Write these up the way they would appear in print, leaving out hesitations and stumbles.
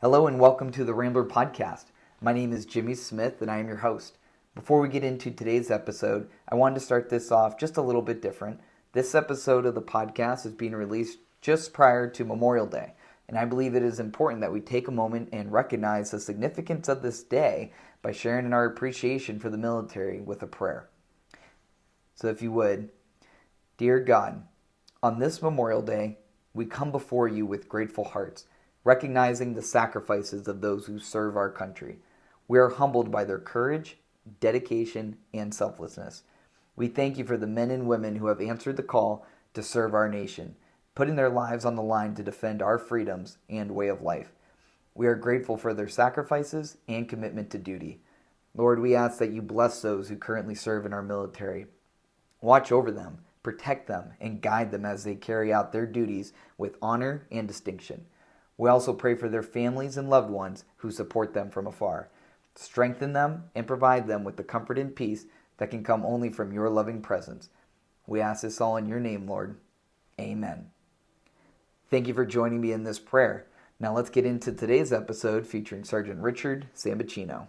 Hello and welcome to the Rambler Podcast. My name is Jimmy Smith and I am your host. Before we get into today's episode, I wanted to start this off just a little bit different. This episode of the podcast is being released just prior to Memorial Day, and I believe it is important that we take a moment and recognize the significance of this day by sharing in our appreciation for the military with a prayer. So if you would, dear God, on this Memorial Day, we come before you with grateful hearts, recognizing the sacrifices of those who serve our country. We are humbled by their courage, dedication, and selflessness. We thank you for the men and women who have answered the call to serve our nation, putting their lives on the line to defend our freedoms and way of life. We are grateful for their sacrifices and commitment to duty. Lord, we ask that you bless those who currently serve in our military. Watch over them, protect them, and guide them as they carry out their duties with honor and distinction. We also pray for their families and loved ones who support them from afar. Strengthen them and provide them with the comfort and peace that can come only from your loving presence. We ask this all in your name, Lord. Amen. Thank you for joining me in this prayer. Now let's get into today's episode featuring Sergeant Richard Sambuchino.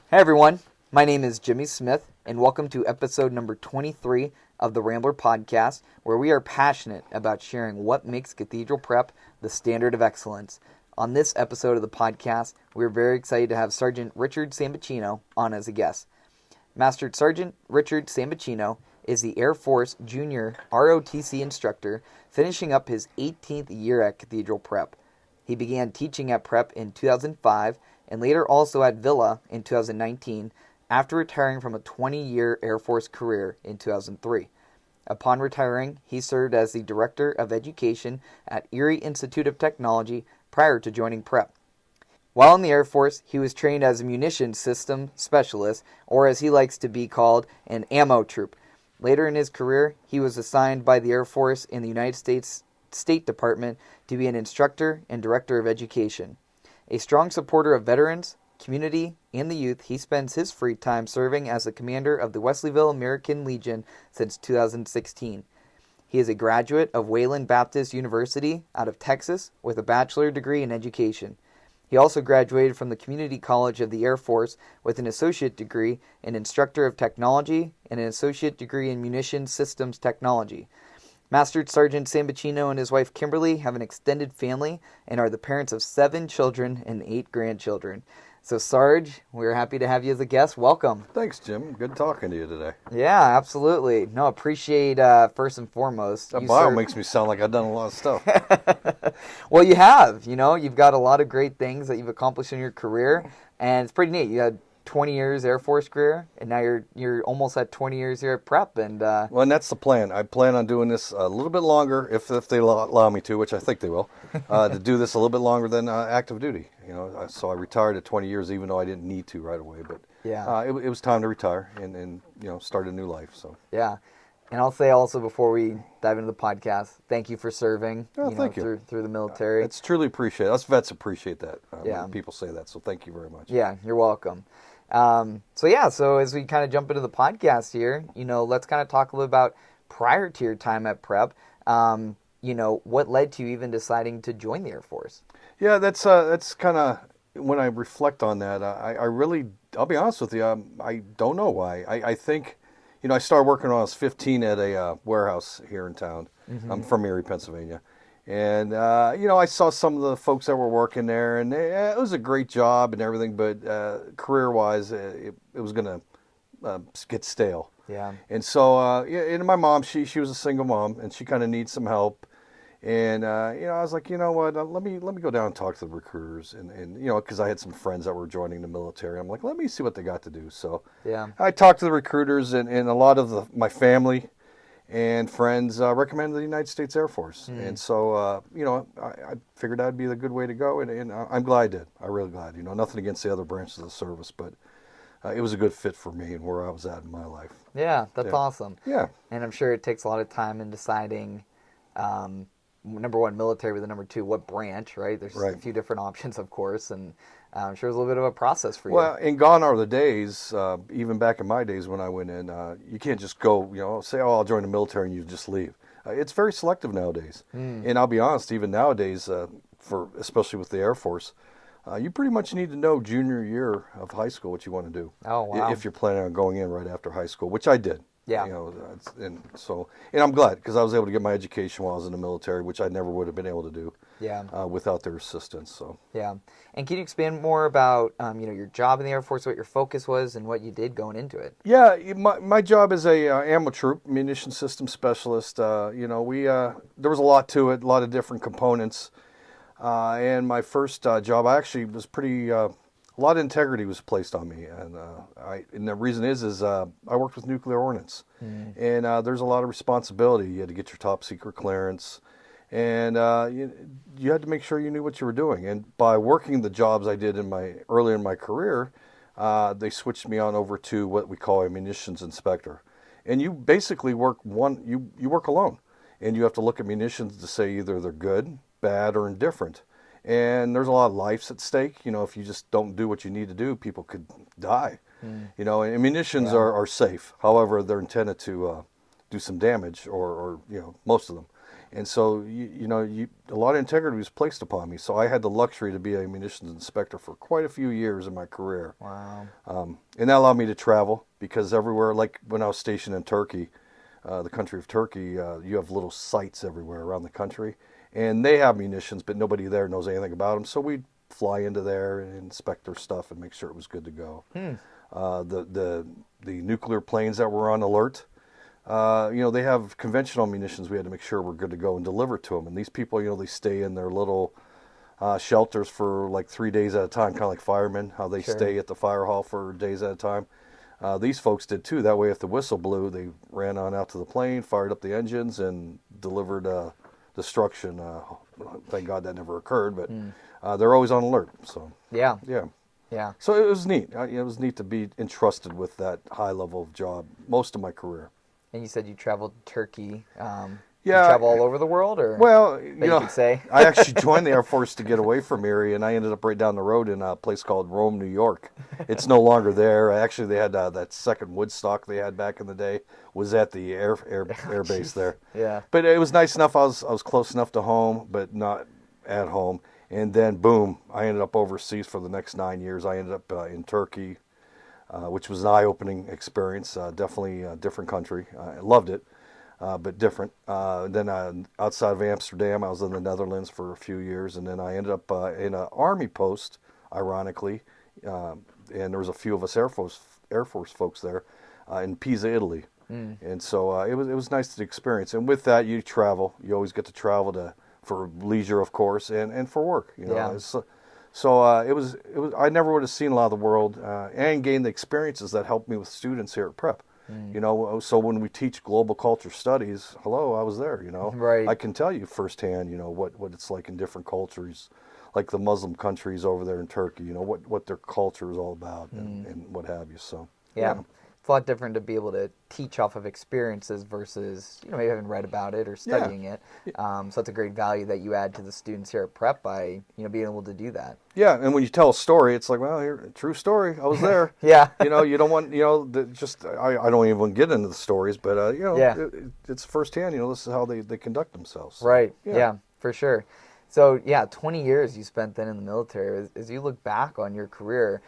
Hey everyone, my name is Jimmy Smith, and welcome to episode number 23 of the Rambler Podcast, where we are passionate about sharing what makes Cathedral Prep the standard of excellence. On this episode of the podcast, we're very excited to have Sergeant Richard Sambuchino on as a guest. Master Sergeant Richard Sambuchino is the Air Force Junior ROTC Instructor, finishing up his 18th year at Cathedral Prep. He began teaching at Prep in 2005 and later also at Villa in 2019, after retiring from a 20-year Air Force career in 2003. Upon retiring, he served as the Director of Education at Erie Institute of Technology prior to joining Prep. While in the Air Force, he was trained as a munitions system specialist, or as he likes to be called, an ammo troop. Later in his career, he was assigned by the Air Force in the United States State Department to be an instructor and Director of Education. A strong supporter of veterans, community, and the youth, he spends his free time serving as the commander of the Wesleyville American Legion since 2016. He is a graduate of Wayland Baptist University out of Texas with a bachelor degree in education. He also graduated from the Community College of the Air Force with an associate degree in Instructor of Technology and an associate degree in Munitions Systems Technology. Master Sergeant Sambuchino and his wife Kimberly have an extended family and are the parents of 7 children and 8 grandchildren. So Sarge, we're happy to have you as a guest. Welcome. Thanks, Jim. Good talking to you today. Yeah, absolutely. No, appreciate first and foremost. That bio makes me sound like I've done a lot of stuff. Well, you have. You've got a lot of great things that you've accomplished in your career, and it's pretty neat. You had 20 years Air Force career, and now you're almost at 20 years here at Prep. And well, and that's the plan. I plan on doing this a little bit longer, if they allow me to, which I think they will, to do this a little bit longer than active duty. So I retired at 20 years, even though I didn't need to right away. But yeah, it was time to retire and start a new life. So yeah. And I'll say also before we dive into the podcast, thank you for serving. Thank you. Through the military. It's truly appreciated. Us vets appreciate that when people say that. So thank you very much. Yeah, you're welcome. So as we kind of jump into the podcast here, let's kind of talk a little about prior to your time at Prep. What led to you even deciding to join the Air Force? Yeah, that's kind of, when I reflect on that, I'll be honest with you, I don't know why. I think, I started working when I was 15 at a warehouse here in town. Mm-hmm. I'm from Erie, Pennsylvania. And, I saw some of the folks that were working there, and it was a great job and everything, but career-wise, it was going to get stale. Yeah. And so, and my mom, she was a single mom, and she kind of needs some help. And, I was like, you know what, let me go down and talk to the recruiters. And because I had some friends that were joining the military. I'm like, let me see what they got to do. So yeah, I talked to the recruiters, and a lot of my family and friends recommended the United States Air Force. And so, I figured that would be the good way to go. And I'm glad I did. I'm really glad. Nothing against the other branches of the service, but it was a good fit for me and where I was at in my life. Yeah, that's awesome. Yeah. And I'm sure it takes a lot of time in deciding, number one, military, but then number two, what branch, right? There's a few different options, of course, and I'm sure it was a little bit of a process for you. Well, and gone are the days, even back in my days when I went in, you can't just go, say, I'll join the military and you just leave. It's very selective nowadays. And I'll be honest, even nowadays, especially with the Air Force, you pretty much need to know junior year of high school what you want to do. Oh, wow. If you're planning on going in right after high school, which I did. Yeah. And I'm glad because I was able to get my education while I was in the military, which I never would have been able to do. Yeah. Without their assistance. So. Yeah. And can you expand more about your job in the Air Force, what your focus was, and what you did going into it? Yeah, my job is a ammo troop munition system specialist. There was a lot to it, a lot of different components. And my first job, I actually was pretty. A lot of integrity was placed on me, and the reason is I worked with nuclear ordnance, and there's a lot of responsibility. You had to get your top secret clearance. And you had to make sure you knew what you were doing. And by working the jobs I did early in my career, they switched me on over to what we call a munitions inspector. And you basically work you work alone. And you have to look at munitions to say either they're good, bad, or indifferent. And there's a lot of lives at stake. If you just don't do what you need to do, people could die. And munitions are safe. However, they're intended to do some damage, or most of them. And so, a lot of integrity was placed upon me. So I had the luxury to be a munitions inspector for quite a few years in my career. Wow. And that allowed me to travel because everywhere, like when I was stationed in Turkey, the country of Turkey, you have little sites everywhere around the country. And they have munitions, but nobody there knows anything about them. So we'd fly into there and inspect their stuff and make sure it was good to go. The nuclear planes that were on alert, they have conventional munitions we had to make sure we're good to go and deliver to them. And these people, they stay in their little shelters for like 3 days at a time, kind of like firemen, how they stay at the fire hall for days at a time. These folks did too. That way, if the whistle blew, they ran on out to the plane, fired up the engines, and delivered destruction. Thank God that never occurred, but they're always on alert. So Yeah. So it was neat. It was neat to be entrusted with that high level of job most of my career. And you said you traveled to Turkey. Yeah. You travel all over the world, or well, you could say? I actually joined the Air Force to get away from Erie, and I ended up right down the road in a place called Rome, New York. It's no longer there. Actually, they had that second Woodstock they had back in the day was at the air base there. Yeah. But it was nice enough. I was close enough to home, but not at home. And then boom, I ended up overseas for the next 9 years. I ended up in Turkey, which was an eye-opening experience. Definitely a different country. I loved it. But different. Then outside of Amsterdam, I was in the Netherlands for a few years, and then I ended up in an army post, ironically, and there was a few of us Air Force folks there in Pisa, Italy, and so it was nice to experience. And with that, you travel. You always get to travel for leisure, of course, and for work. Yeah. So it was. I never would have seen a lot of the world and gained the experiences that helped me with students here at Prep. So when we teach global culture studies, I was there, Right. I can tell you firsthand, what it's like in different cultures, like the Muslim countries over there in Turkey, what their culture is all about and what have you. So, Yeah. It's a lot different to be able to teach off of experiences versus, maybe having read about it or studying it. So it's a great value that you add to the students here at Prep by, being able to do that. Yeah, and when you tell a story, it's like, well, here, true story. I was there. Yeah. You don't want, I don't even want to get into the stories, but, it's firsthand, this is how they conduct themselves. Right. Yeah, for sure. So, 20 years you spent then in the military. As you look back on your career,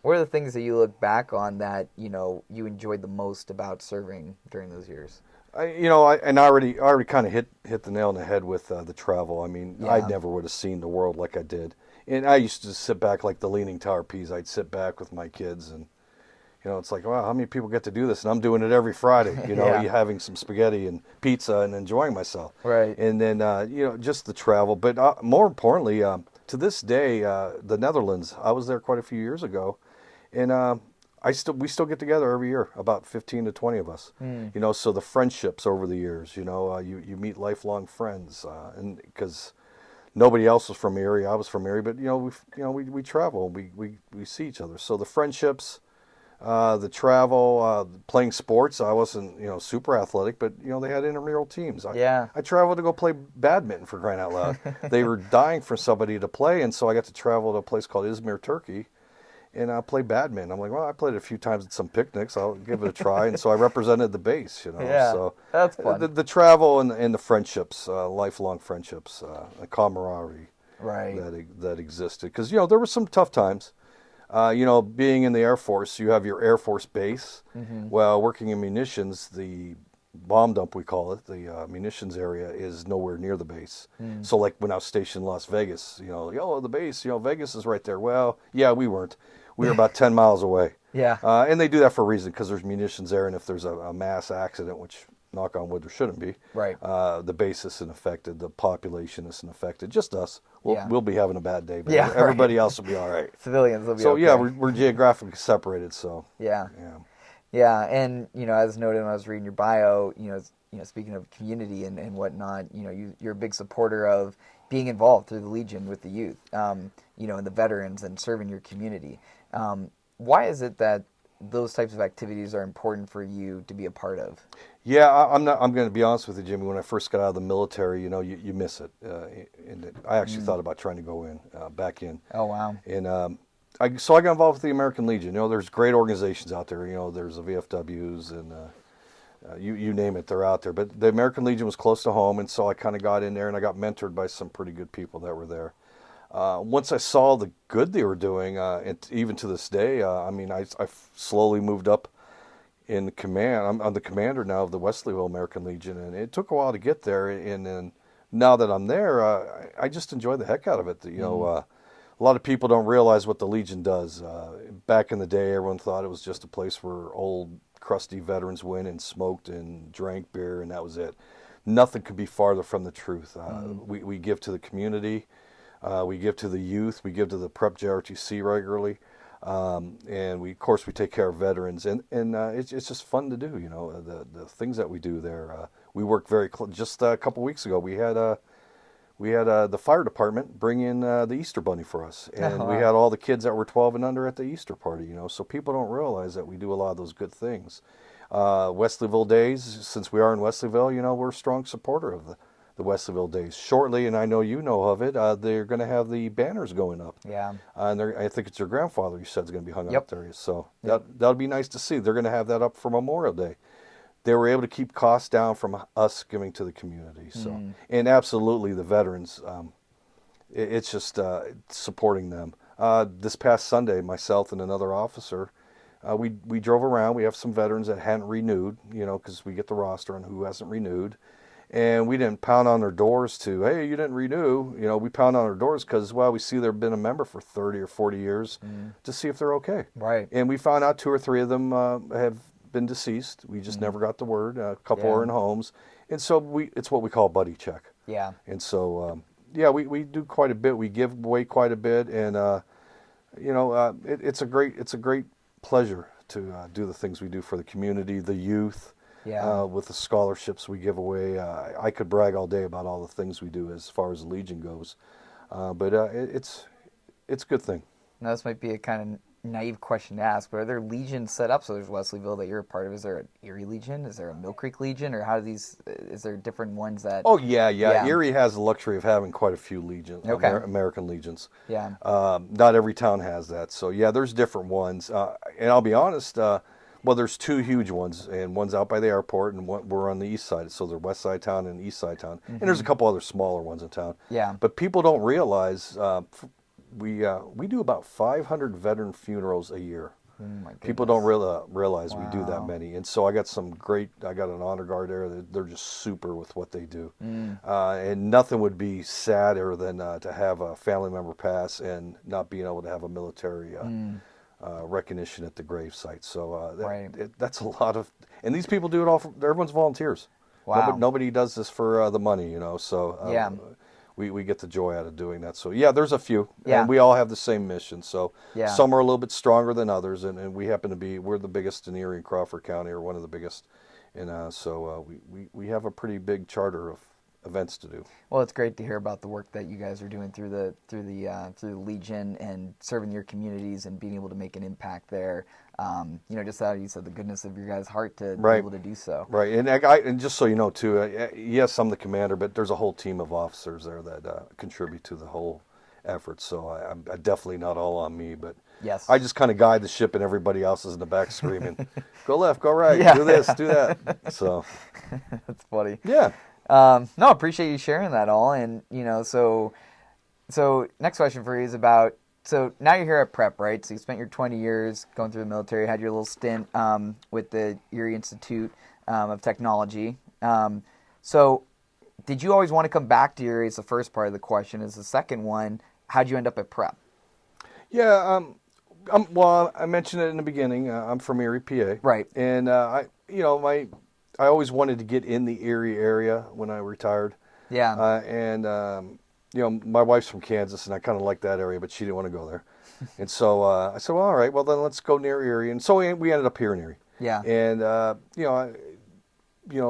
what are the things that you look back on that, you enjoyed the most about serving during those years? I already kind of hit the nail on the head with the travel. I mean, I never would have seen the world like I did. And I used to sit back like the Leaning Tower of Pisa. I'd sit back with my kids and, it's like, wow, how many people get to do this? And I'm doing it every Friday, having some spaghetti and pizza and enjoying myself. Right. And then, just the travel. But more importantly, to this day, the Netherlands, I was there quite a few years ago. And we still get together every year, about 15 to 20 of us. So the friendships over the years, you meet lifelong friends, and because nobody else was from Erie, I was from Erie, but we travel, we see each other. So the friendships, the travel, playing sports. I wasn't super athletic, but they had intramural teams. I traveled to go play badminton, for crying out loud. They were dying for somebody to play, and so I got to travel to a place called Izmir, Turkey. and I play badminton. I'm like, well, I played it a few times at some picnics. I'll give it a try. And so I represented the base, Yeah, So that's fun. The travel and the friendships, lifelong friendships, the camaraderie Right. that existed. Because, there were some tough times. Being in the Air Force, you have your Air Force base. Mm-hmm. Well, working in munitions, the bomb dump, we call it, the munitions area is nowhere near the base. So like when I was stationed in Las Vegas, the base, Vegas is right there. Well, yeah, we weren't. We were about 10 miles away. Yeah. And they do that for a reason, because there's munitions there, and if there's a mass accident, which knock on wood there shouldn't be, Right. the base isn't affected, the population isn't affected, just us. Yeah. We'll be having a bad day, but Yeah, everybody else will be all right. Civilians will be So okay. yeah, we're geographically separated. So Yeah. yeah. Yeah, and as noted when I was reading your bio, speaking of community and whatnot, you're a big supporter of being involved through the Legion with the youth, and the veterans and serving your community. Why is it that those types of activities are important for you to be a part of? Yeah, I'm going to be honest with you, Jimmy. When I first got out of the military, you miss it. And I actually thought about trying to go back in. Oh wow! And I got involved with the American Legion. There's great organizations out there. There's the VFWs and you name it, they're out there. But the American Legion was close to home, and so I kind of got in there, and I got mentored by some pretty good people that were there. Once I saw the good they were doing, and even to this day, I slowly moved up in command. I'm the commander now of the Wesleyville American Legion, and it took a while to get there. And then now that I'm there, I just enjoy the heck out of it. A lot of people don't realize what the Legion does. Back in the day, everyone thought it was just a place where old, crusty veterans went and smoked and drank beer, and that was it. Nothing could be farther from the truth. We give to the community. We give to the youth. We give to the Prep JROTC regularly. And we take care of veterans. And it's just fun to do, the things that we do there. We work very close. Just a couple weeks ago, we had the fire department bring in the Easter Bunny for us, and we had all the kids that were 12 and under at the Easter party. So people don't realize that we do a lot of those good things. Wesleyville Days, since we are in Wesleyville, we're a strong supporter of the Wesleyville Days. Shortly, and I know you know of it, they're going to have the banners going up. Yeah. And I think it's your grandfather you said is going to be hung Yep. up there. So that'll be nice to see. They're going to have that up for Memorial Day. They were able to keep costs down from us giving to the community. So, and absolutely the veterans, it's just supporting them. This past Sunday, myself and another officer, we drove around. We have some veterans that hadn't renewed, because we get the roster on who hasn't renewed. And we didn't pound on their doors hey, you didn't renew. We pound on their doors because, we see they've been a member for 30 or 40 years to see if they're okay. Right. And we found out 2 or 3 of them have been deceased. We just never got the word. A couple are in homes. And so it's what we call a buddy check. Yeah. And so, we do quite a bit. We give away quite a bit. And, it's a great pleasure to do the things we do for the community, the youth. Yeah. With the scholarships we give away. I could brag all day about all the things we do as far as the Legion goes. But it's a good thing. Now, this might be a kind of naive question to ask, but are there legions set up? So there's Wesleyville that you're a part of. Is there an Erie Legion? Is there a Mill Creek Legion? Or is there different ones that... Oh, yeah. Erie has the luxury of having quite a few legions, Okay. American Legions. Yeah. Not every town has that. So, there's different ones. And I'll be honest, there's 2 huge ones, and one's out by the airport, and we're on the east side. So they're west side town and east side town. And there's a couple other smaller ones in town. Yeah. But people don't realize we do about 500 veteran funerals a year. Oh my goodness. People don't realize we do that many. And so I got an honor guard there. They're just super with what they do. And nothing would be sadder than to have a family member pass and not being able to have a military recognition at the grave site. So that's a lot of, and these people do it all everyone's volunteers. Wow. Nobody does this for the money, so we get the joy out of doing that. So there's a few, and we all have the same mission. So some are a little bit stronger than others, and we happen to we're the biggest in Erie and Crawford County, or one of the biggest, and so we have a pretty big charter of events to do. Well, it's great to hear about the work that you guys are doing through the Legion and serving your communities and being able to make an impact there. Just how you said, the goodness of your guys' heart to be able to do so. Right, and just so you know too, yes, I'm the commander, but there's a whole team of officers there that contribute to the whole efforts. So I'm definitely not all on me, but Yes. I just kind of guide the ship, and everybody else is in the back screaming, "Go left, go right, Yeah. do this, do that." So That's funny. yeah. No, appreciate you sharing that all. And, so next question for you is about, so now you're here at Prep, right? So you spent your 20 years going through the military, had your little stint with the Erie Institute of Technology. So did you always want to come back to Erie? Is the first part of the question. Is the second one, how'd you end up at Prep? Yeah, well, I mentioned it in the beginning. I'm from Erie, PA. Right. And I always wanted to get in the Erie area when I retired. Yeah. My wife's from Kansas, and I kind of like that area, but she didn't want to go there. And so I said, well, all right, well, then let's go near Erie. And so we ended up here in Erie. Yeah. And,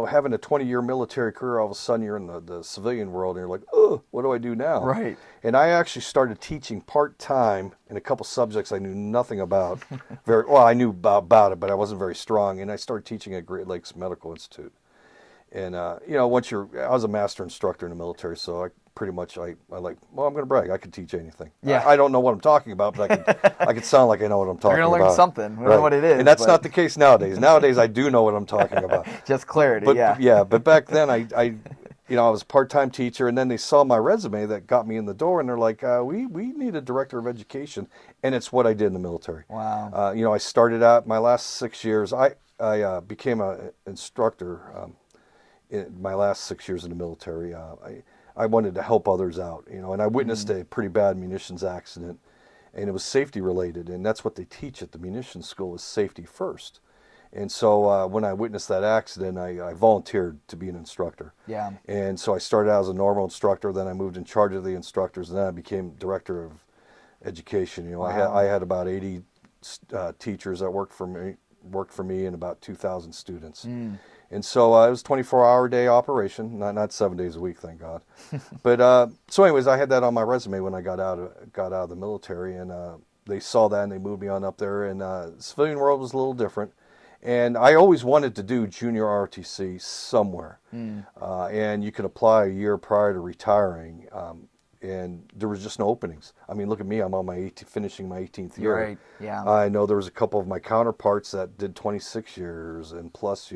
having a 20-year military career, all of a sudden you're in the civilian world, and you're like, oh, what do I do now? Right. And I actually started teaching part-time in a couple subjects I knew nothing about. I knew about it, but I wasn't very strong. And I started teaching at Great Lakes Medical Institute. And, I was a master instructor in the military, so I'm going to brag. I could teach anything. Yeah. I don't know what I'm talking about, but I can sound like I know what I'm talking about. You're going to learn something. We don't know what it is. And that's not the case nowadays. Nowadays, I do know what I'm talking about. Just clarity, But, yeah. Yeah, but back then, I was a part-time teacher, and then they saw my resume that got me in the door, and they're like, we need a director of education, and it's what I did in the military. Wow. I started out my last 6 years. I became an instructor in my last 6 years in the military. I wanted to help others out, and I witnessed a pretty bad munitions accident, and it was safety related, and that's what they teach at the munitions school is safety first. And so when I witnessed that accident, I volunteered to be an instructor. Yeah. And so I started out as a normal instructor, then I moved in charge of the instructors, and then I became director of education. Wow. I had about 80 teachers that worked for me and about 2,000 students. And so it was a 24-hour day operation, not 7 days a week, thank God. But so anyways, I had that on my resume when I got out of the military, and they saw that and they moved me on up there. And the civilian world was a little different. And I always wanted to do junior ROTC somewhere. And you could apply a year prior to retiring, and there was just no openings. I mean, look at me, I'm on finishing my 18th year. Right, yeah. I know there was a couple of my counterparts that did 26 years and plus,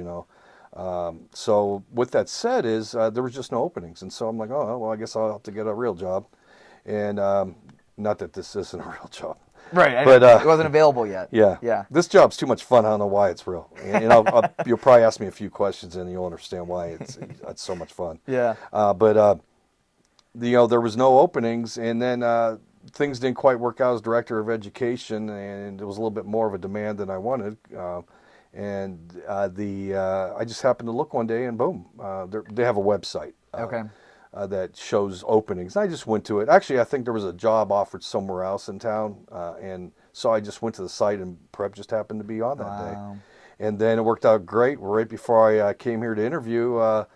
So with that said there was just no openings. And so I'm like, oh, well, I guess I'll have to get a real job. And not that this isn't a real job. Right, but it wasn't available yet. Yeah. This job's too much fun. I don't know why it's real. And you'll probably ask me a few questions, and you'll understand why it's so much fun. Yeah. But there was no openings, and then things didn't quite work out as director of education, and it was a little bit more of a demand than I wanted. I just happened to look one day, and boom, they have a website. Okay. That shows openings. I just went to it. Actually, I think there was a job offered somewhere else in town, and so I just went to the site, and Prep just happened to be on that day. And then it worked out great. Right before I came here to interview, I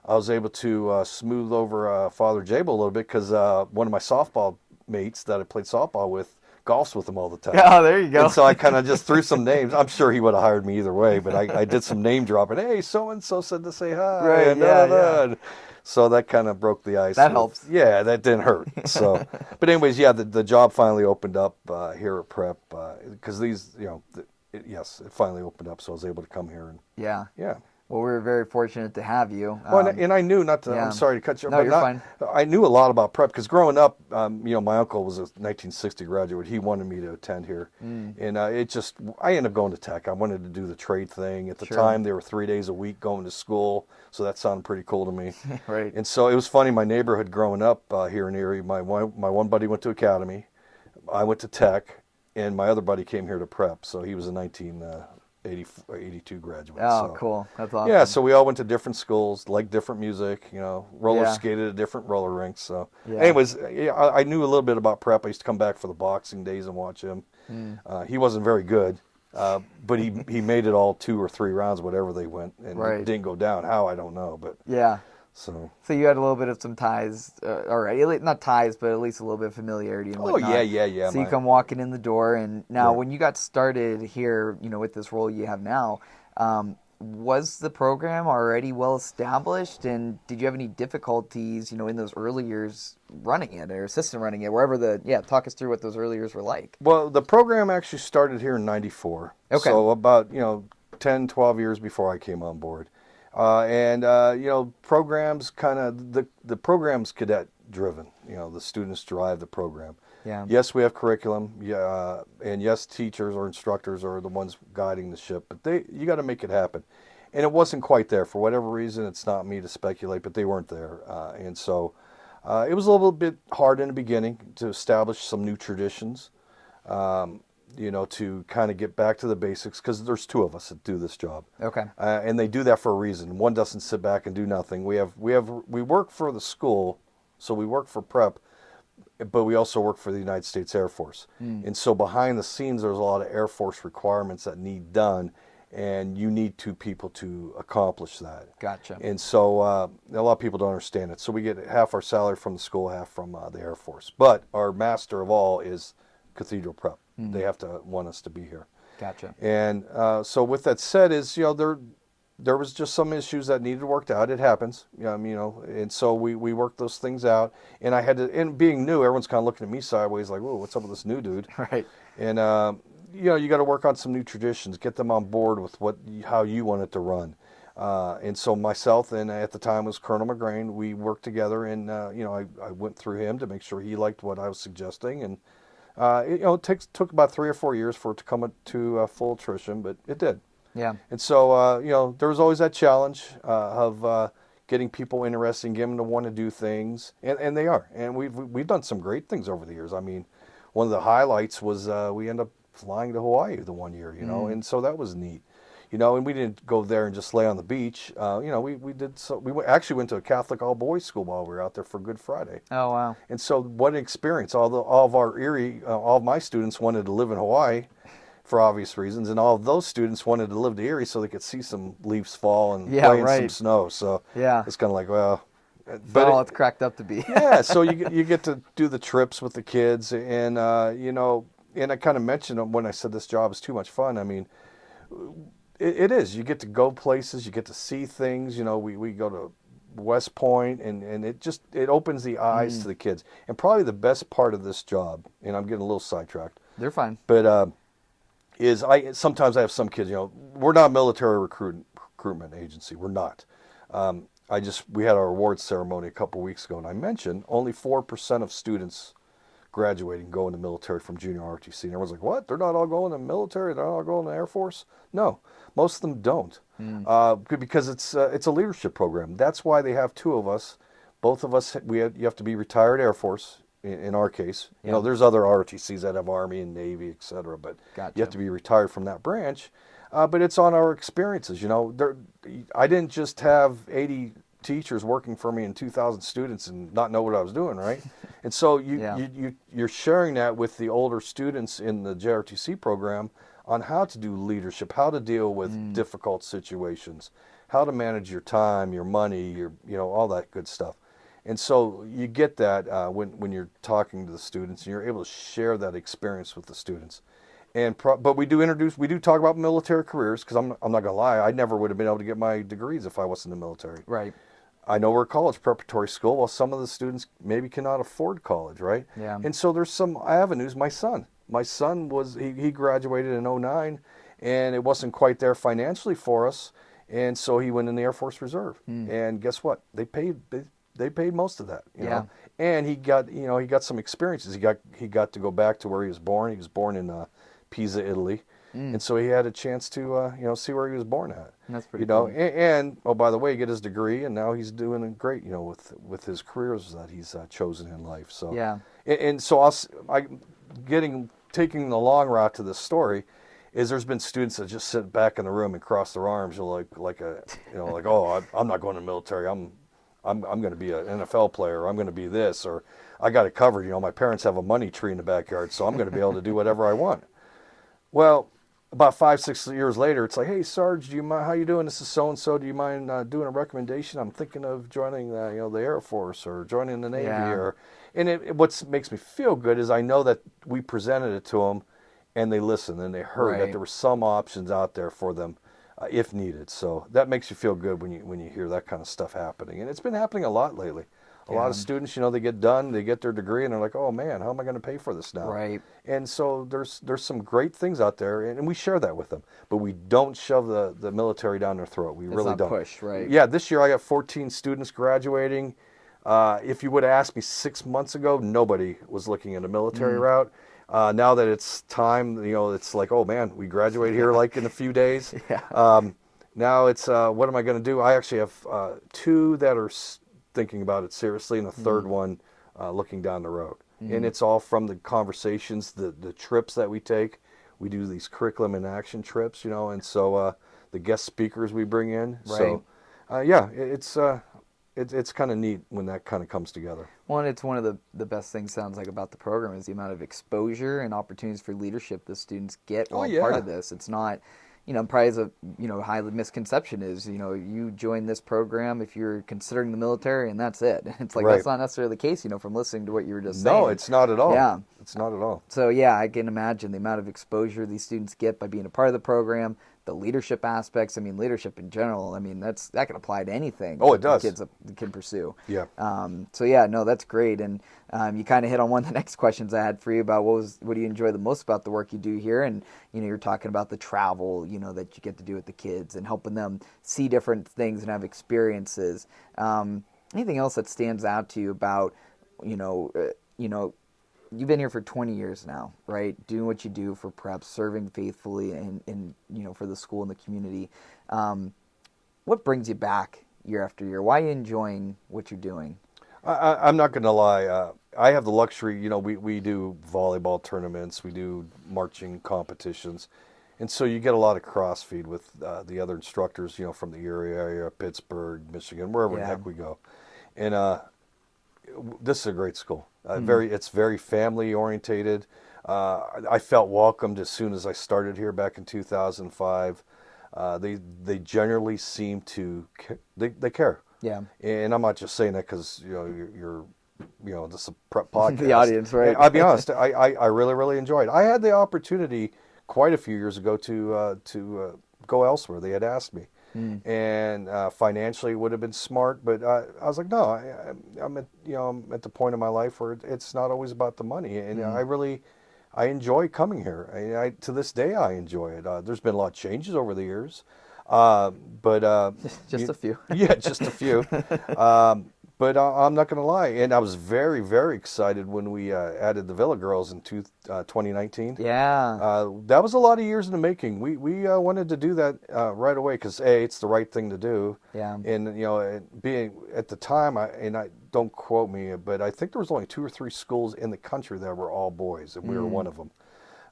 was able to smooth over Father Jabo a little bit because one of my softball mates that I played softball with golfs with him all the time. Oh, there you go. And so I kind of just threw some names. I'm sure he would have hired me either way, but I did some name dropping. Hey, so-and-so said to say hi. Right, yeah. So that kind of broke the ice. That helps. Yeah, that didn't hurt. So, but anyways, yeah, the job finally opened up here at Prep because it finally opened up, so I was able to come here and yeah. Well, we were very fortunate to have you. And I knew not to. Yeah. I'm sorry to cut you off. No, you're fine. I knew a lot about Prep because growing up, my uncle was a 1960 graduate. He wanted me to attend here, and I ended up going to Tech. I wanted to do the trade thing. At the time, they were 3 days a week going to school, so that sounded pretty cool to me. Right. And so it was funny. My neighborhood growing up here in Erie, my one buddy went to Academy, I went to Tech, and my other buddy came here to Prep. So he was a 1982 graduate. Oh, so. Cool. That's awesome. Yeah, so we all went to different schools, liked different music, roller skated at different roller rinks. So anyways, I knew a little bit about Prep. I used to come back for the boxing days and watch him. He wasn't very good, but he made it all 2 or 3 rounds, whatever they went, and it didn't go down. How, I don't know. But yeah. So you had a little bit of some ties, all right, not ties, but at least a little bit of familiarity and whatnot. Oh, yeah. So you come walking in the door, and now when you got started here, with this role you have now, was the program already well established, and did you have any difficulties, in those early years running it or assistant running it, talk us through what those early years were like. Well, the program actually started here in 94. Okay. So about, 10, 12 years before I came on board. Programs kind of, the program's cadet driven. The students drive the program. Yeah. Yes, we have curriculum. Yeah, and yes, teachers or instructors are the ones guiding the ship. But you got to make it happen, and it wasn't quite there for whatever reason. It's not me to speculate, but they weren't there, and so it was a little bit hard in the beginning to establish some new traditions. To kind of get back to the basics, because there's two of us that do this job. Okay. And they do that for a reason. One doesn't sit back and do nothing. We work for the school, so we work for prep, but we also work for the United States Air Force. And so behind the scenes, there's a lot of Air Force requirements that need done, and you need two people to accomplish that. Gotcha. And so a lot of people don't understand it. So we get half our salary from the school, half from the Air Force. But our master of all is Cathedral Prep. They have to want us to be here. Gotcha. And so with that said, there was just some issues that needed worked out. It happens, and so we worked those things out. And I had to, and being new, everyone's kind of looking at me sideways, like, "Whoa, what's up with this new dude?" Right. And you got to work on some new traditions, get them on board with how you want it to run. And so myself and at the time was Colonel McGrain. We worked together, and I went through him to make sure he liked what I was suggesting, and it took about 3 or 4 years for it to come to full attrition, but it did. Yeah. And so, there was always that challenge of getting people interested and getting them to want to do things, and they are. And we've done some great things over the years. I mean, one of the highlights was we ended up flying to Hawaii the one year, and so that was neat. And we didn't go there and just lay on the beach. We did so. Actually went to a Catholic all-boys school while we were out there for Good Friday. Oh, wow. And so what an experience. All of my students wanted to live in Hawaii for obvious reasons, and all of those students wanted to live to Erie so they could see some leaves fall and play in some snow. So it's kind of like, well... But all it's cracked up to be. Yeah, so you get to do the trips with the kids, and, and I kind of mentioned when I said this job is too much fun. I mean... It is. You get to go places. You get to see things. We go to West Point, and it opens the eyes to the kids. And probably the best part of this job, and I'm getting a little sidetracked. They're fine. But sometimes I have some kids. We're not a military recruitment agency. We're not. We had our awards ceremony a couple weeks ago, and I mentioned only 4% of students graduating go into military from Junior ROTC. And everyone's like, what? They're not all going to military? They're not all going to Air Force? No, most of them don't. Because it's a leadership program. That's why they have two of us. Both of us, you have to be retired Air Force in our case. There's other ROTCs that have Army and Navy, et cetera, but Gotcha. You have to be retired from that branch. But it's on our experiences. I didn't just have 80 teachers working for me and 2,000 students and not know what I was doing, right? And so you're sharing that with the older students in the JROTC program on how to do leadership, how to deal with difficult situations, how to manage your time, your money, all that good stuff. And so you get that when you're talking to the students, and you're able to share that experience with the students. But we do talk about military careers, because I'm not gonna lie, I never would have been able to get my degrees if I wasn't in the military. Right. I know we're a college preparatory school. Well, some of the students maybe cannot afford college, right? Yeah. And so there's some avenues. My son he graduated in 2009, and it wasn't quite there financially for us, and so he went in the Air Force Reserve. And guess what? They paid most of that. You know? And he got some experiences. He got to go back to where he was born. He was born in Pisa, Italy. And so he had a chance to, see where he was born at. That's pretty cool. And oh, by the way, he got his degree, and now he's doing great, with his careers that he's chosen in life. So and so taking the long route to this story is there's been students that just sit back in the room and cross their arms, oh, I'm not going to the military. I'm going to be an NFL player. Or I'm going to be this, or I got it covered. My parents have a money tree in the backyard, so I'm going to be able to do whatever I want. Well, about 5-6 years later, it's like, hey, Sarge, do you mind? How you doing? This is so and so. Do you mind doing a recommendation? I'm thinking of joining the Air Force or joining the Navy. What makes me feel good is I know that we presented it to them, and they listened and they heard that there were some options out there for them if needed. So that makes you feel good when you hear that kind of stuff happening, and it's been happening a lot lately. A lot of students, they get done, they get their degree, and they're like, "Oh man, how am I going to pay for this now?" Right. And so there's some great things out there, and we share that with them, but we don't shove the military down their throat. We really don't push, right? Yeah, this year I got 14 students graduating. If you would have asked me 6 months ago, nobody was looking at a military route. Now that it's time, it's like, oh man, we graduate here like in a few days. Now it's what am I going to do? I actually have 2 that are thinking about it seriously, and a third one looking down the road. And it's all from the conversations, the trips that we take. We do these curriculum and action trips, and so the guest speakers we bring in. Right. So it's kind of neat when that kind of comes together. Well, and it's one of the best things, sounds like, about the program is the amount of exposure and opportunities for leadership the students get while part of this. It's not, probably as a, high misconception is, you join this program if you're considering the military and that's it. It's like, that's not necessarily the case, from listening to what you were just saying. No, it's not at all. Yeah. It's not at all. So, yeah, I can imagine the amount of exposure these students get by being a part of the program, the leadership aspects. I mean, leadership in general, that can apply to anything. Oh, it does. Kids can pursue. Yeah. So, yeah, no, that's great. And you kind of hit on one of the next questions I had for you about what do you enjoy the most about the work you do here? And, you're talking about the travel, that you get to do with the kids and helping them see different things and have experiences. Anything else that stands out to you about, you've been here for 20 years now, right? Doing what you do for prep, serving faithfully and for the school and the community. What brings you back year after year? Why are you enjoying what you're doing? I'm not going to lie. I have the luxury, we do volleyball tournaments, we do marching competitions. And so you get a lot of cross feed with the other instructors, from the area, Pittsburgh, Michigan, wherever the heck we go. And this is a great school. It's very family orientated. I felt welcomed as soon as I started here back in 2005. They generally seem to they care. Yeah. And I'm not just saying that because you're this is a prep podcast. The audience, right? I'll be honest. I really really enjoyed it. I had the opportunity quite a few years ago to go elsewhere. They had asked me. And financially it would have been smart, but I was like, no, I'm at the point in my life where it's not always about the money, and I enjoy coming here. To this day I enjoy it. There's been a lot of changes over the years, but just a few. Yeah, just a few. But I'm not going to lie, and I was very, very excited when we added the Villa Girls in 2019. Yeah. That was a lot of years in the making. We wanted to do that right away because it's the right thing to do. Yeah. And being at the time, I don't quote me, but I think there was only 2 or 3 schools in the country that were all boys, and we were one of them.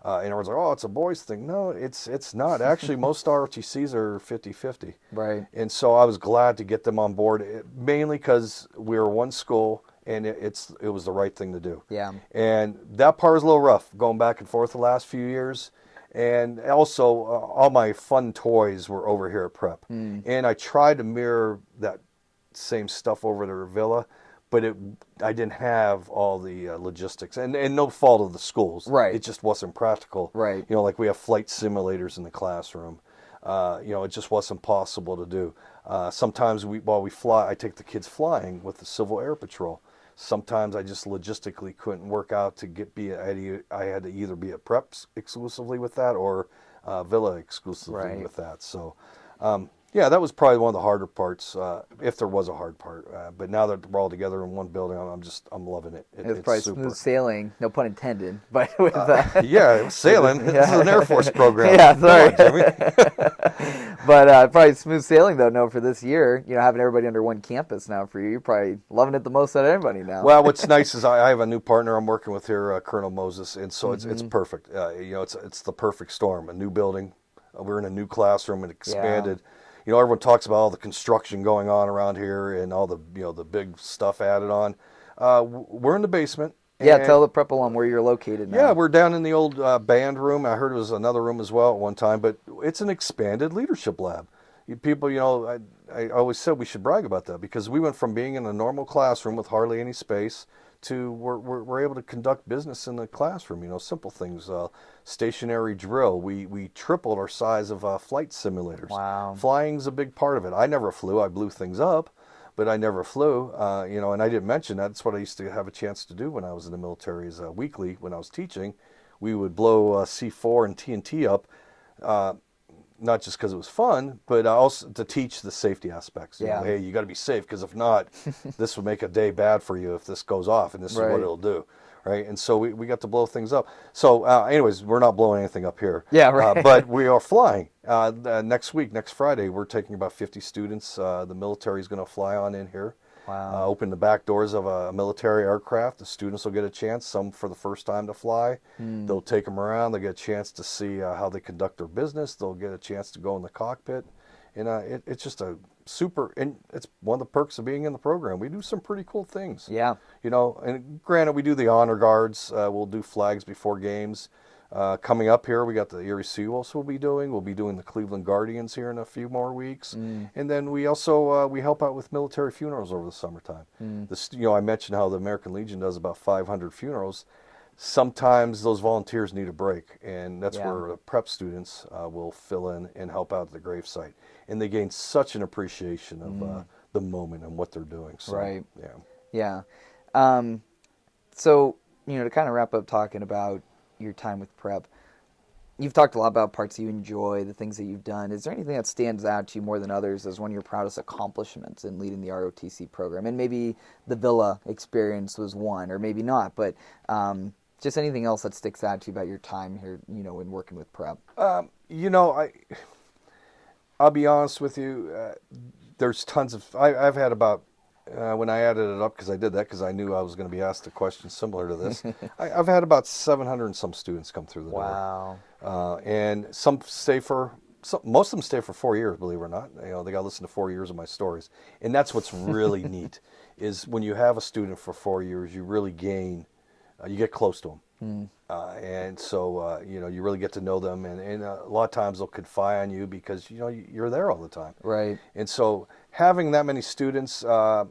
And everyone's like, oh, it's a boys thing. No, it's not. Actually, most ROTCs are 50-50. Right. And so I was glad to get them on board, mainly because we were one school, and it was the right thing to do. Yeah. And that part was a little rough, going back and forth the last few years. And also, all my fun toys were over here at Prep. And I tried to mirror that same stuff over to Villa, but I didn't have all the logistics, and no fault of the schools. Right. It just wasn't practical. Right. Like we have flight simulators in the classroom. It just wasn't possible to do. Sometimes while we fly, I take the kids flying with the Civil Air Patrol. Sometimes I just logistically couldn't work out to I had to either be at Prep exclusively with that or Villa exclusively with that. So. Yeah, that was probably one of the harder parts, if there was a hard part. But now that we're all together in one building, I'm loving it. It's probably super. Smooth sailing, no pun intended. But with yeah, it was sailing. This is an Air Force program. Yeah, sorry. But probably smooth sailing though. No, for this year, having everybody under one campus now for you, you're probably loving it the most out of everybody now. Well, what's nice is I have a new partner I'm working with here, Colonel Moses, and so it's perfect. It's the perfect storm. A new building, we're in a new classroom and expanded. Yeah. Everyone talks about all the construction going on around here and all the the big stuff added on. We're in the basement. Yeah, tell the prep alum where you're located now. Yeah, we're down in the old band room. I heard it was another room as well at one time, but it's an expanded leadership lab. People, I always said we should brag about that because we went from being in a normal classroom with hardly any space to we're able to conduct business in the classroom. Simple things, stationary drill. We tripled our size of flight simulators. Wow. Flying's a big part of it. I never flew. I blew things up, but I never flew. And I didn't mention that. That's what I used to have a chance to do when I was in the military. Is weekly when I was teaching, we would blow C4 and TNT up. Not just because it was fun, but also to teach the safety aspects. Hey, you got to be safe, because if not, this would make a day bad for you if this goes off, and this is what it'll do, right? And so we got to blow things up. So anyways, we're not blowing anything up here. Yeah, right. But we are flying. Next Friday, we're taking about 50 students. The military is going to fly on in here. Wow. Open the back doors of a military aircraft. The students will get a chance, some for the first time to fly. They'll take them around. They'll get a chance to see how they conduct their business. They'll get a chance to go in the cockpit. And it's just a super, and it's one of the perks of being in the program. We do some pretty cool things. Yeah. And granted, we do the honor guards. We'll do flags before games. Coming up here, we got the Erie Seawolves we'll be doing the Cleveland Guardians here in a few more weeks. And then we also we help out with military funerals over the summertime. I mentioned how the American Legion does about 500 funerals. Sometimes those volunteers need a break, and that's where the prep students will fill in and help out at the gravesite. And they gain such an appreciation of the moment and what they're doing. So, right. Yeah. So, to kind of wrap up talking about your time with prep, you've talked a lot about parts you enjoy, the things that you've done. Is there anything that stands out to you more than others as one of your proudest accomplishments in leading the ROTC program? And maybe the Villa experience was one, or maybe not, but just anything else that sticks out to you about your time here, in working with prep? I'll be honest with you, there's tons of, I've had about, when I added it up, because I did that because I knew I was going to be asked a question similar to this, I've had about 700 and some students come through the door. Wow. And some stay most of them stay for 4 years, believe it or not. They got to listen to 4 years of my stories. And that's what's really neat, is when you have a student for 4 years, you really gain, you get close to them. And so, you really get to know them. And a lot of times they'll confide on you because, you're there all the time. Right. And so having that many students, some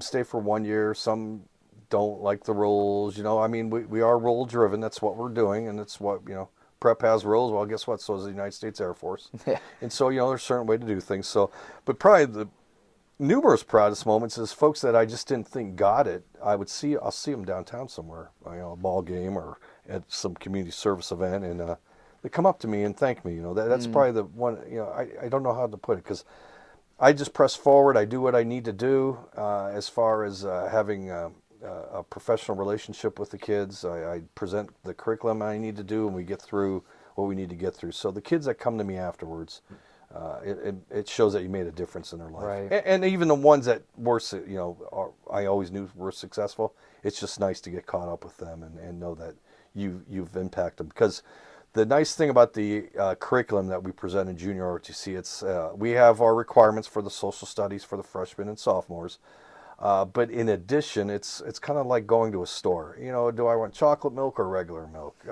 stay for 1 year, some don't like the rules. We are rule driven. That's what we're doing. And that's what, prep has rules. Well, guess what? So does the United States Air Force. And so, there's a certain way to do things. So, but probably the numerous proudest moments is folks that I just didn't think got it. I'll see them downtown somewhere, a ball game or at some community service event, and they come up to me and thank me. That's probably the one. I don't know how to put it, because I just press forward. I do what I need to do as far as having a professional relationship with the kids. I present the curriculum I need to do, and we get through what we need to get through. So the kids that come to me afterwards, it shows that you made a difference in their life. Right. And even the ones that were, I always knew were successful, it's just nice to get caught up with them and know that you've impacted them. Because the nice thing about the curriculum that we present in Junior ROTC, we have our requirements for the social studies for the freshmen and sophomores. But in addition, it's kind of like going to a store. Do I want chocolate milk or regular milk?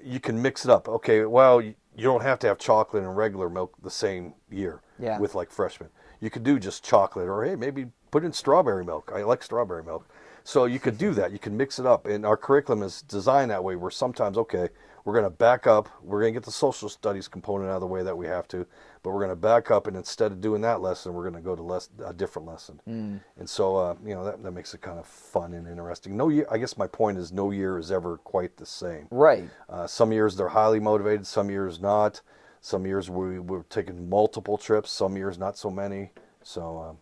You can mix it up. Okay, well, you don't have to have chocolate and regular milk the same year with like freshmen. You could do just chocolate, or hey, maybe put in strawberry milk. I like strawberry milk. So you could do that. You can mix it up. And our curriculum is designed that way, where sometimes, okay, we're going to back up. We're going to get the social studies component out of the way that we have to, but we're going to back up, and instead of doing that lesson, we're going to go to a different lesson. And so, that makes it kind of fun and interesting. No year, I guess my point is, no year is ever quite the same. Right. Some years they're highly motivated, some years not. Some years we're taking multiple trips, some years not so many. So,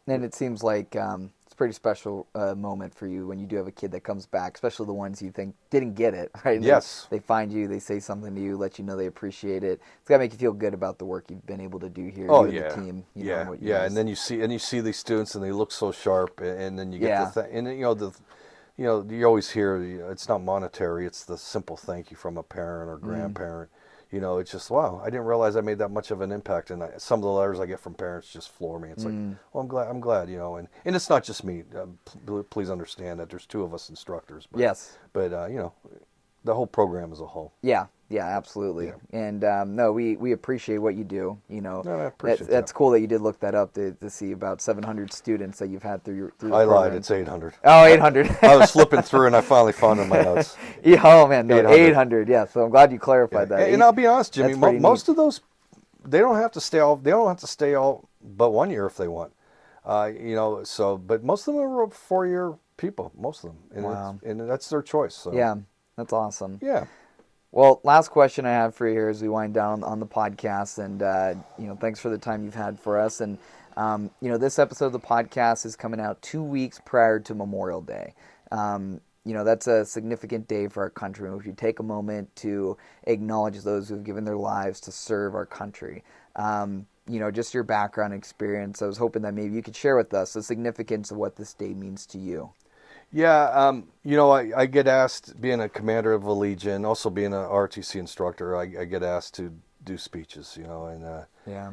And it seems like it's a pretty special moment for you when you do have a kid that comes back, especially the ones you think didn't get it, right? And yes. They find you, they say something to you, let you know they appreciate it. It's got to make you feel good about the work you've been able to do here. Oh, you yeah. And the team. And then you see these students, and they look so sharp, and then you get you always hear, it's not monetary, it's the simple thank you from a parent or grandparent. It's just, wow, I didn't realize I made that much of an impact. And some of the letters I get from parents just floor me. It's like, well, I'm glad, and it's not just me. Please understand that there's two of us instructors. But, yes. But, the whole program as a whole. Yeah. Yeah, absolutely. Yeah. And no, we appreciate what you do. You know, No, I appreciate that's cool that you did look that up to see about 700 students that you've had through the I program. lied. It's 800. Oh, 800. I was flipping through and I finally found it in my notes. Yeah, oh man, no, 800. 800. Yeah, so I'm glad you clarified that. And I'll be honest, Jimmy. That's pretty Most neat. of those, they don't have to stay all. They don't have to stay all but 1 year if they want. You know. So, but most of them are 4-year people. Most of them. And Wow. and that's their choice. So. Yeah, that's awesome. Yeah. Well, last question I have for you here as we wind down on the podcast, and you know, thanks for the time you've had for us. And you know, this episode of the podcast is coming out 2 weeks prior to Memorial Day. You know, that's a significant day for our country. We should take a moment to acknowledge those who have given their lives to serve our country. You know, just your background experience. I was hoping that maybe you could share with us the significance of what this day means to you. Yeah, you know, I get asked, being a commander of a Legion, also being an ROTC instructor, I get asked to do speeches, you know, and Yeah.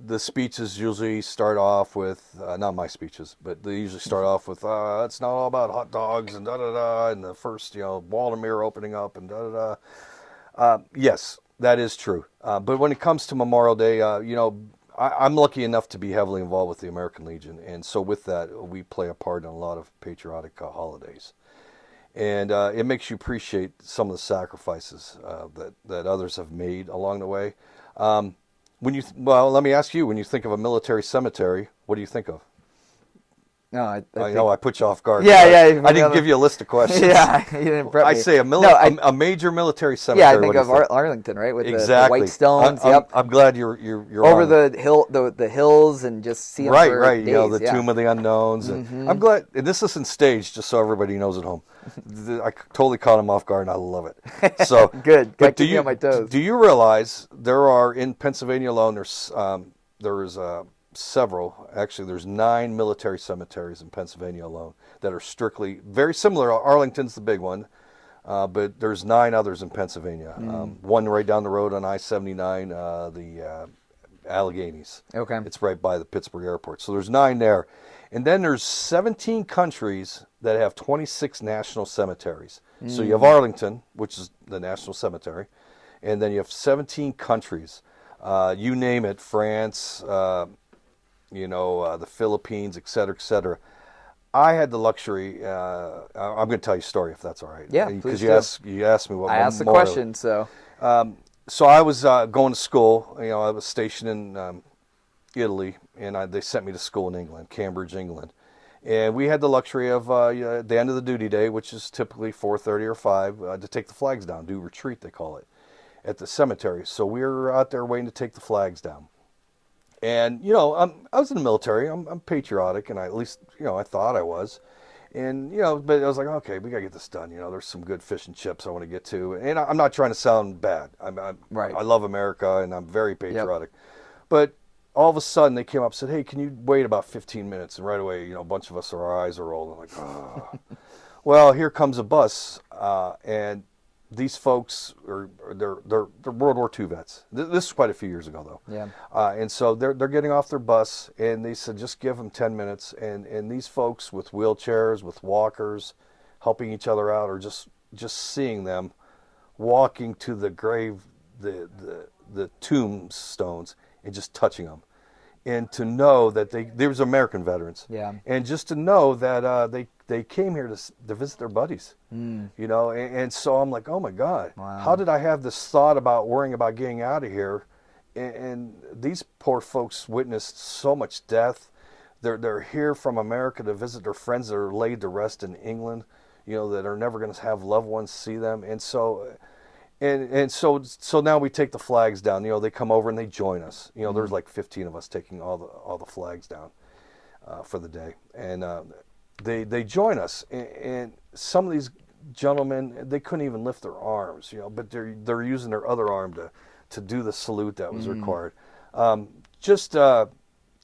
the speeches usually start off with, not my speeches, but they usually start off with, it's not all about hot dogs and da-da-da, and the first, you know, Walter opening up and da-da-da. Yes, that is true. But when it comes to Memorial Day, you know, I'm lucky enough to be heavily involved with the American Legion, and so with that, we play a part in a lot of patriotic holidays. And it makes you appreciate some of the sacrifices that others have made along the way. Well, let me ask you, when you think of a military cemetery, what do you think of? No, I know I put you off guard. Yeah, I didn't give you a list of questions. Yeah, you didn't prep me. I say a major military cemetery. Yeah, I think of Arlington, right? With exactly. the white stones. Yep. I'm glad you're over on. the hills and just see them for Right. days. You know, the yeah. Tomb of the Unknowns. And I'm glad. And this isn't staged, just so everybody knows at home. I totally caught him off guard, and I love it. So good. But keep me on my toes. Do you realize there are in Pennsylvania alone? There's several. Actually, there's 9 military cemeteries in Pennsylvania alone that are strictly very similar. Arlington's the big one, but there's 9 others in Pennsylvania. One right down the road on I-79, the Alleghenies. Okay. It's right by the Pittsburgh airport. So there's 9 there. And then there's 17 countries that have 26 national cemeteries. So you have Arlington, which is the national cemetery, and then you have 17 countries. You name it, France, the Philippines, et cetera, et cetera. I had the luxury. I'm going to tell you a story, if that's all right. Yeah, because please you asked me what. I asked the question, so. So I was going to school. You know, I was stationed in Italy, and they sent me to school in England, Cambridge, England. And we had the luxury of at the end of the duty day, which is typically 4:30 or 5, to take the flags down, do retreat, they call it, at the cemetery. So we were out there waiting to take the flags down. And, you know, I was in the military. I'm patriotic, and at least, you know, I thought I was. And, you know, but I was like, okay, we got to get this done. You know, there's some good fish and chips I want to get to. And I'm not trying to sound bad. Right. I love America, and I'm very patriotic. Yep. But all of a sudden, they came up and said, hey, can you wait about 15 minutes? And right away, you know, a bunch of us, our eyes are rolling like, oh. Well, here comes a bus, and these folks they're World War II vets. This is quite a few years ago, though. Yeah. And so they're getting off their bus, and they said, just give them 10 minutes. And these folks with wheelchairs, with walkers, helping each other out, or just seeing them walking to the grave, the tombstones, and just touching them. And to know that they was American veterans. Yeah. And just to know that they came here to visit their buddies. You know, and so I'm like, oh my God, wow. How did I have this thought about worrying about getting out of here? And these poor folks witnessed so much death. They're here from America to visit their friends that are laid to rest in England, you know, that are never going to have loved ones see them. And so now we take the flags down. You know, they come over and they join us. You know, there's like 15 of us taking all the flags down for the day, and they join us. And some of these gentlemen, they couldn't even lift their arms. You know, but they're using their other arm to do the salute that was required.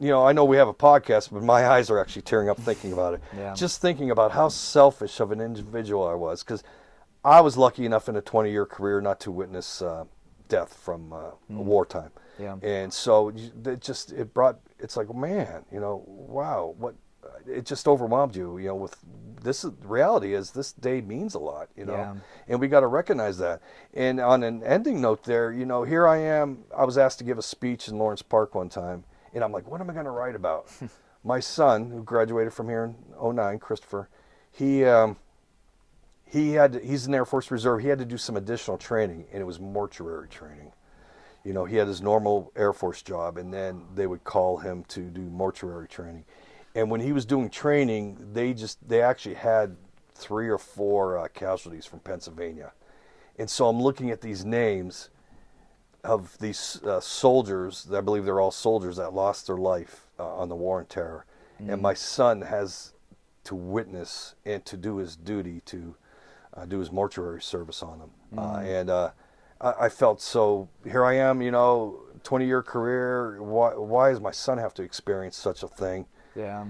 You know, I know we have a podcast, but my eyes are actually tearing up thinking about it. Yeah. Just thinking about how selfish of an individual I was, because I was lucky enough in a 20-year career not to witness death from wartime. Yeah. And so it's like, man, you know, wow, what, it just overwhelmed you, with this. Reality is this day means a lot, and we got to recognize that. And on an ending note there, here I am. I was asked to give a speech in Lawrence Park one time, and I'm like, what am I going to write about? My son, who graduated from here in 2009, Christopher, he's in Air Force Reserve. He had to do some additional training, and it was mortuary training. He had his normal Air Force job, and then they would call him to do mortuary training. And when he was doing training, they actually had 3 or 4 casualties from Pennsylvania. And so I'm looking at these names of these soldiers. I believe they're all soldiers that lost their life on the War on Terror. And my son has to witness and to do his duty to do his mortuary service on them. And I felt so, here I am, 20-year career. Why does my son have to experience such a thing? Yeah.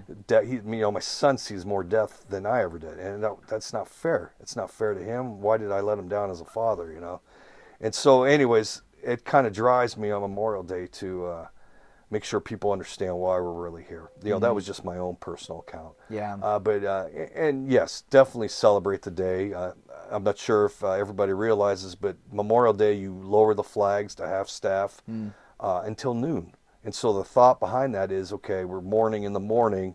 My son sees more death than I ever did, and that's not fair. It's not fair to him. Why did I let him down as a father, And so, anyways, it kind of drives me on Memorial Day to make sure people understand why we're really here. That was just my own personal account. Yeah. And yes, definitely celebrate the day. I'm not sure if everybody realizes, but Memorial Day, you lower the flags to half staff until noon. And so the thought behind that is, okay, we're mourning in the morning,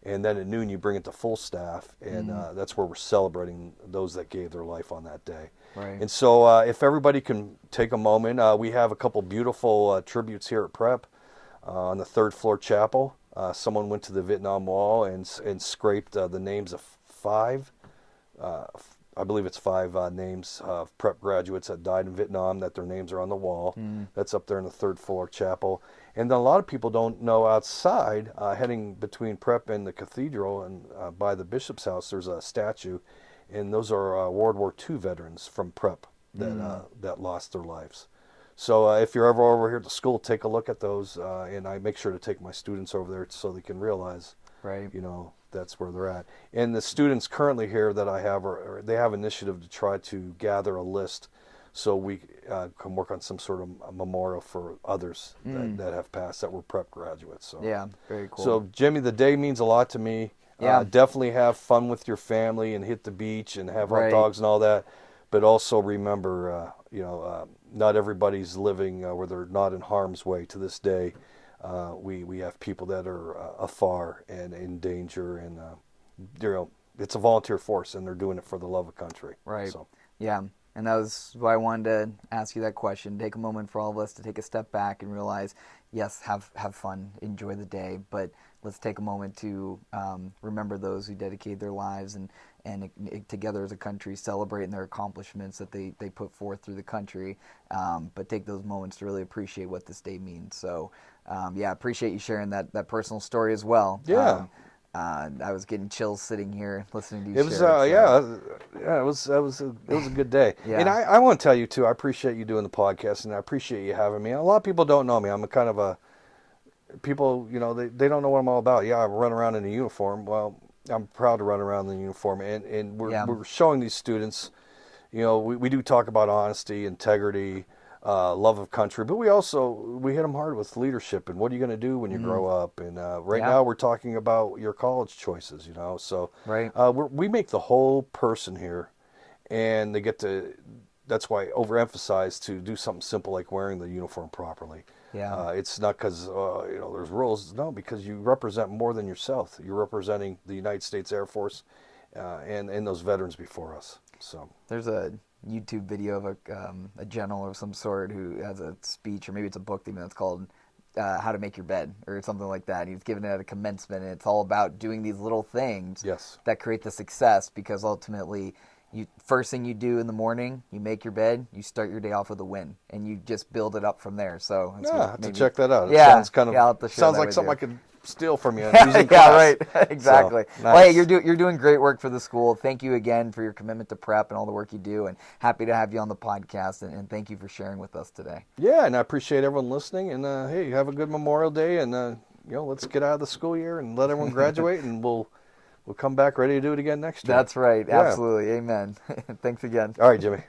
and then at noon you bring it to full staff, and that's where we're celebrating those that gave their life on that day. Right. And so if everybody can take a moment, we have a couple beautiful tributes here at Prep on the 3rd floor chapel. Someone went to the Vietnam Wall and scraped the names of 5. I believe it's 5 names of Prep graduates that died in Vietnam, that their names are on the wall. That's up there in the 3rd floor chapel. And then a lot of people don't know, outside, heading between Prep and the Cathedral and by the Bishop's house, there's a statue. And those are World War II veterans from Prep that lost their lives. So if you're ever over here at the school, take a look at those. And I make sure to take my students over there so they can realize, right, that's where they're at. And the students currently here that I have, they have an initiative to try to gather a list so we can work on some sort of a memorial for others that have passed that were Prep graduates. So yeah, very cool. So Jimmy, the day means a lot to me. Yeah. Definitely have fun with your family and hit the beach and have hot dogs and all that. But also remember, not everybody's living where they're not in harm's way to this day. We have people that are afar and in danger, and it's a volunteer force, and they're doing it for the love of country. Right. So. Yeah, and that was why I wanted to ask you that question. Take a moment for all of us to take a step back and realize, yes, have fun, enjoy the day, but let's take a moment to remember those who dedicated their lives and together as a country celebrating their accomplishments that they put forth through the country, but take those moments to really appreciate what this day means. So, appreciate you sharing that personal story as well. Yeah. I was getting chills sitting here listening to you. It was, it was a good day. Yeah. And I want to tell you too, I appreciate you doing the podcast, and I appreciate you having me. A lot of people don't know me. I'm a kind of people, they don't know what I'm all about. Yeah, I run around in a uniform. Well, I'm proud to run around in a uniform, and we're showing these students, we do talk about honesty, integrity, love of country, but we hit them hard with leadership and what are you going to do when you grow up. And now we're talking about your college choices, so right. We make the whole person here, and they get to, that's why I overemphasize to do something simple like wearing the uniform properly. Yeah. It's not because there's rules. No, because you represent more than yourself. You're representing the United States Air Force and those veterans before us. So there's a YouTube video of a general of some sort who has a speech, or maybe it's a book even that's called How to Make Your Bed or something like that. He's giving it at a commencement, and it's all about doing these little things that create the success, because ultimately first thing you do in the morning, you make your bed, you start your day off with a win, and you just build it up from there. So I have to check that out. It sounds like something I could steal from you. Using class. Right, exactly. So, nice. Well, hey, you're doing great work for the school. Thank you again for your commitment to Prep and all the work you do, and happy to have you on the podcast, and thank you for sharing with us today. Yeah, and I appreciate everyone listening, and hey, have a good Memorial Day, and let's get out of the school year and let everyone graduate, and we'll come back ready to do it again next year. That's right. Yeah. Absolutely. Amen. Thanks again. All right, Jimmy.